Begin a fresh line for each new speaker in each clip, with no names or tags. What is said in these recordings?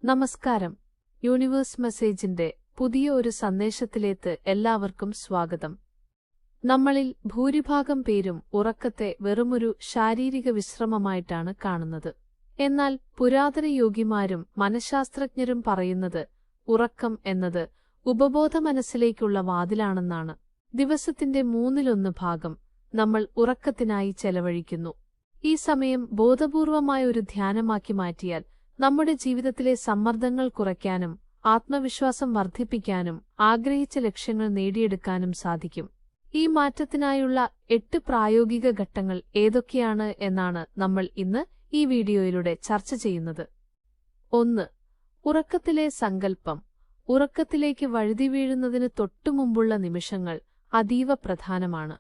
നമസ്കാരം. യൂണിവേഴ്സ് മെസ്സേജിന്റെ പുതിയ ഒരു സന്ദേശത്തിലേക്ക് എല്ലാവർക്കും സ്വാഗതം. നമ്മളിൽ ഭൂരിഭാഗം പേരും ഉറക്കത്തെ വെറുമൊരു ശാരീരിക വിശ്രമമായിട്ടാണ് കാണുന്നത്. എന്നാൽ പുരാതന യോഗിമാരും മനഃശാസ്ത്രജ്ഞരും പറയുന്നത് ഉറക്കം എന്നത് ഉപബോധ മനസ്സിലേക്കുള്ള വാതിലാണെന്നാണ്. ദിവസത്തിന്റെ 1/3 നമ്മൾ ഉറക്കത്തിനായി ചെലവഴിക്കുന്നു. ഈ സമയം ബോധപൂർവമായ ഒരു ധ്യാനമാക്കി മാറ്റിയാൽ നമ്മുടെ ജീവിതത്തിലെ സമ്മർദ്ദങ്ങൾ കുറയ്ക്കാനും ആത്മവിശ്വാസം വർദ്ധിപ്പിക്കാനും ആഗ്രഹിച്ച ലക്ഷ്യങ്ങൾ നേടിയെടുക്കാനും സാധിക്കും. ഈ മാറ്റത്തിനായുള്ള 8 പ്രായോഗിക ഘട്ടങ്ങൾ ഏതൊക്കെയാണ് എന്നാണ് നമ്മൾ ഇന്ന് ഈ വീഡിയോയിലൂടെ ചർച്ച ചെയ്യുന്നത്. 1. ഉറക്കത്തിലെ സങ്കല്പം. ഉറക്കത്തിലേക്ക് വഴുതി വീഴുന്നതിന് തൊട്ടുമുമ്പുള്ള നിമിഷങ്ങൾ അതീവ പ്രധാനമാണ്.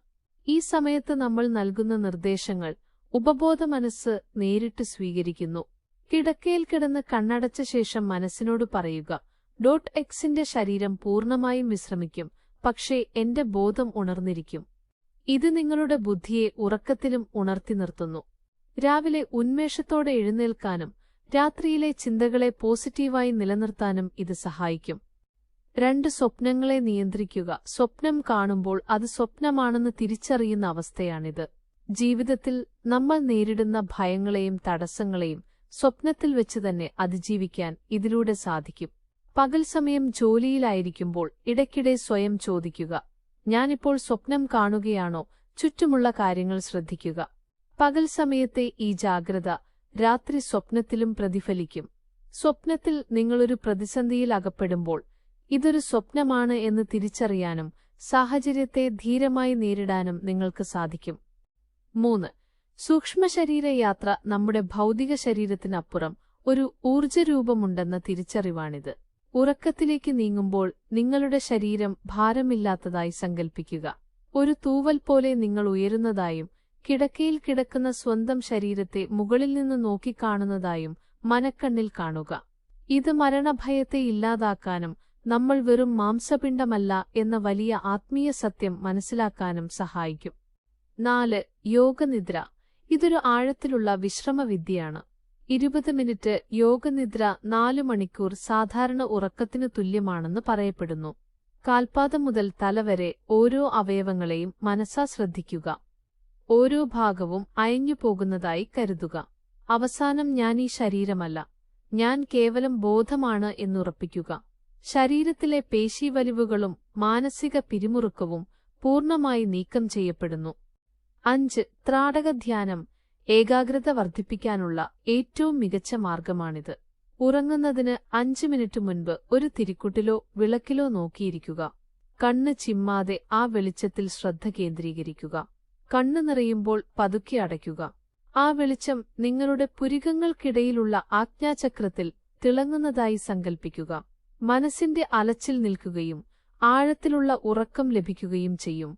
ഈ സമയത്ത് നമ്മൾ നൽകുന്ന നിർദ്ദേശങ്ങൾ ഉപബോധ മനസ്സ് നേരിട്ട് സ്വീകരിക്കുന്നു. കിടക്കയിൽ കിടന്ന് കണ്ണടച്ച ശേഷം മനസ്സിനോട് പറയുക, .xന്റെ ശരീരം പൂർണ്ണമായും വിശ്രമിക്കും, പക്ഷേ എന്റെ ബോധം ഉണർന്നിരിക്കും. ഇത് നിങ്ങളുടെ ബുദ്ധിയെ ഉറക്കത്തിലും ഉണർത്തി നിർത്തുന്നു. രാവിലെ ഉന്മേഷത്തോടെ എഴുന്നേൽക്കാനും രാത്രിയിലെ ചിന്തകളെ പോസിറ്റീവായി നിലനിർത്താനും ഇത് സഹായിക്കും. 2. സ്വപ്നങ്ങളെ നിയന്ത്രിക്കുക. സ്വപ്നം കാണുമ്പോൾ അത് സ്വപ്നമാണെന്ന് തിരിച്ചറിയുന്ന അവസ്ഥയാണിത്. ജീവിതത്തിൽ നമ്മൾ നേരിടുന്ന ഭയങ്ങളെയും തടസ്സങ്ങളെയും സ്വപ്നത്തിൽ വെച്ച് തന്നെ അതിജീവിക്കാൻ ഇതിലൂടെ സാധിക്കും. പകൽ സമയം ജോലിയിലായിരിക്കുമ്പോൾ ഇടയ്ക്കിടെ സ്വയം ചോദിക്കുക, ഞാനിപ്പോൾ സ്വപ്നം കാണുകയാണോ? ചുറ്റുമുള്ള കാര്യങ്ങൾ ശ്രദ്ധിക്കുക. പകൽ സമയത്തെ ഈ ജാഗ്രത രാത്രി സ്വപ്നത്തിലും പ്രതിഫലിക്കും. സ്വപ്നത്തിൽ നിങ്ങളൊരു പ്രതിസന്ധിയിൽ അകപ്പെടുമ്പോൾ ഇതൊരു സ്വപ്നമാണ് എന്ന് തിരിച്ചറിയാനും സാഹചര്യത്തെ ധീരമായി നേരിടാനും നിങ്ങൾക്ക് സാധിക്കും. 3. സൂക്ഷ്മശരീര യാത്ര. നമ്മുടെ ഭൗതിക ശരീരത്തിനപ്പുറം ഒരു ഊർജ്ജരൂപമുണ്ടെന്ന തിരിച്ചറിവാണിത്. ഉറക്കത്തിലേക്ക് നീങ്ങുമ്പോൾ നിങ്ങളുടെ ശരീരം ഭാരമില്ലാത്തതായി സങ്കൽപ്പിക്കുക. ഒരു തൂവൽ പോലെ നിങ്ങൾ ഉയരുന്നതായും കിടക്കയിൽ കിടക്കുന്ന സ്വന്തം ശരീരത്തെ മുകളിൽ നിന്ന് നോക്കിക്കാണുന്നതായും മനക്കണ്ണിൽ കാണുക. ഇത് മരണഭയത്തെ ഇല്ലാതാക്കാനും നമ്മൾ വെറും മാംസപിണ്ഡമല്ല എന്ന വലിയ ആത്മീയ സത്യം മനസ്സിലാക്കാനും സഹായിക്കും. 4. യോഗനിദ്ര. ഇതൊരു ആഴത്തിലുള്ള വിശ്രമവിദ്യയാണ്. 20 മിനിറ്റ് യോഗനിദ്ര 4 മണിക്കൂർ സാധാരണ ഉറക്കത്തിനു തുല്യമാണെന്ന് പറയപ്പെടുന്നു. കാൽപാദം മുതൽ തലവരെ ഓരോ അവയവങ്ങളെയും മനസ്സാ ശ്രദ്ധിക്കുക. ഓരോ ഭാഗവും അയഞ്ഞുപോകുന്നതായി കരുതുക. അവസാനം ഞാൻ ഈ ശരീരമല്ല, ഞാൻ കേവലം ബോധമാണ് എന്നുറപ്പിക്കുക. ശരീരത്തിലെ പേശീവലിവുകളും മാനസിക പിരിമുറുക്കവും പൂർണ്ണമായി നീക്കം ചെയ്യപ്പെടുന്നു. 5. ത്രാടകധ്യാനം. ഏകാഗ്രത വർദ്ധിപ്പിക്കാനുള്ള ഏറ്റവും മികച്ച മാർഗമാണിത്. ഉറങ്ങുന്നതിന് 5 മിനിറ്റ് മുൻപ് ഒരു തിരിക്കുട്ടിലോ വിളക്കിലോ നോക്കിയിരിക്കുക. കണ്ണ് ചിമ്മാതെ ആ വെളിച്ചത്തിൽ ശ്രദ്ധ കേന്ദ്രീകരിക്കുക. കണ്ണ് നിറയുമ്പോൾ പതുക്കെ അടയ്ക്കുക. ആ വെളിച്ചം നിങ്ങളുടെ പുരികങ്ങൾക്കിടയിലുള്ള ആജ്ഞാചക്രത്തിൽ തിളങ്ങുന്നതായി സങ്കൽപ്പിക്കുക. മനസ്സിന്റെ അലച്ചിൽ നിൽക്കുകയും ആഴത്തിലുള്ള ഉറക്കം ലഭിക്കുകയും ചെയ്യും.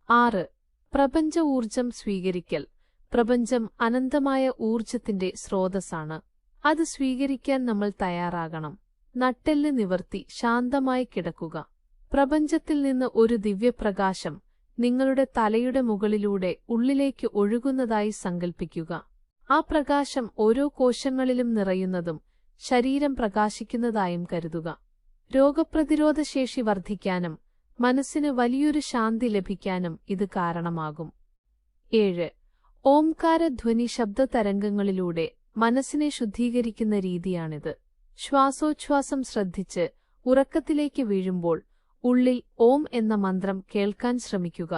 6. പ്രപഞ്ച ഊർജം സ്വീകരിക്കൽ. പ്രപഞ്ചം അനന്തമായ ഊർജത്തിന്റെ സ്രോതസ്സാണ്. അത് സ്വീകരിക്കാൻ നമ്മൾ തയ്യാറാകണം. നട്ടെല്ല് നിവർത്തി ശാന്തമായി കിടക്കുക. പ്രപഞ്ചത്തിൽ നിന്ന് ഒരു ദിവ്യപ്രകാശം നിങ്ങളുടെ തലയുടെ മുകളിലൂടെ ഉള്ളിലേക്ക് ഒഴുകുന്നതായി സങ്കൽപ്പിക്കുക. ആ പ്രകാശം ഓരോ കോശങ്ങളിലും നിറയുന്നതും ശരീരം പ്രകാശിക്കുന്നതായും കരുതുക. രോഗപ്രതിരോധശേഷി വർദ്ധിക്കാനും മനസ്സിന് വലിയൊരു ശാന്തി ലഭിക്കാനും ഇത് കാരണമാകും. 7. ഓംകാരധ്വനി. ശബ്ദതരംഗങ്ങളിലൂടെ മനസ്സിനെ ശുദ്ധീകരിക്കുന്ന രീതിയാണിത്. ശ്വാസോച്ഛ്വാസം ശ്രദ്ധിച്ച് ഉറക്കത്തിലേക്ക് വീഴുമ്പോൾ ഉള്ളിൽ ഓം എന്ന മന്ത്രം കേൾക്കാൻ ശ്രമിക്കുക.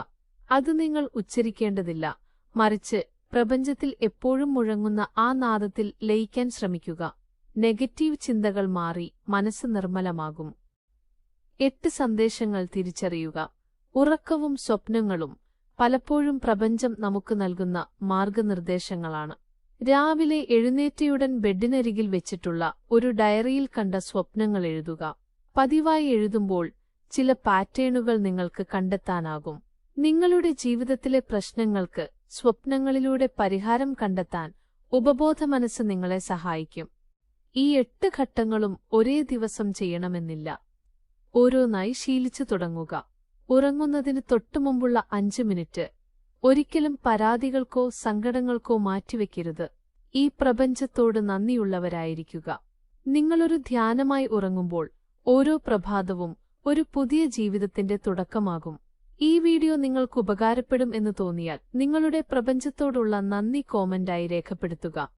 അത് നിങ്ങൾ ഉച്ചരിക്കേണ്ടതില്ല, മറിച്ച് പ്രപഞ്ചത്തിൽ എപ്പോഴും മുഴങ്ങുന്ന ആ നാദത്തിൽ ലയിക്കാൻ ശ്രമിക്കുക. നെഗറ്റീവ് ചിന്തകൾ മാറി മനസ്സ് നിർമ്മലമാകും. 8 സന്ദേശങ്ങൾ തിരിച്ചറിയുക. ഉറക്കവും സ്വപ്നങ്ങളും പലപ്പോഴും പ്രപഞ്ചം നമുക്ക് നൽകുന്ന മാർഗനിർദ്ദേശങ്ങളാണ്. രാവിലെ എഴുന്നേറ്റയുടൻ ബെഡിനരികിൽ വെച്ചിട്ടുള്ള ഒരു ഡയറിയിൽ കണ്ട സ്വപ്നങ്ങൾ എഴുതുക. പതിവായി എഴുതുമ്പോൾ ചില പാറ്റേണുകൾ നിങ്ങൾക്ക് കണ്ടെത്താനാകും. നിങ്ങളുടെ ജീവിതത്തിലെ പ്രശ്നങ്ങൾക്ക് സ്വപ്നങ്ങളിലൂടെ പരിഹാരം കണ്ടെത്താൻ ഉപബോധ മനസ്സ് നിങ്ങളെ സഹായിക്കും. ഈ 8 ഘട്ടങ്ങളും ഒരേ ദിവസം ചെയ്യണമെന്നില്ല. ഓരോന്നായി ശീലിച്ചു തുടങ്ങുക. ഉറങ്ങുന്നതിന് തൊട്ടുമുമ്പുള്ള 5 മിനിറ്റ്. ഒരിക്കലും പരാതികൾക്കോ സങ്കടങ്ങൾക്കോ മാറ്റിവെക്കരുത്. ഈ പ്രപഞ്ചത്തോട് നന്ദിയുള്ളവരായിരിക്കുക. നിങ്ങളൊരു ധ്യാനമായി ഉറങ്ങുമ്പോൾ ഓരോ പ്രഭാതവും ഒരു പുതിയ ജീവിതത്തിന്റെ തുടക്കമാകും. ഈ വീഡിയോ നിങ്ങൾക്ക് ഉപകാരപ്പെടും എന്ന് തോന്നിയാൽ നിങ്ങളുടെ പ്രപഞ്ചത്തോടുള്ള നന്ദി കോമന്റായി രേഖപ്പെടുത്തുക.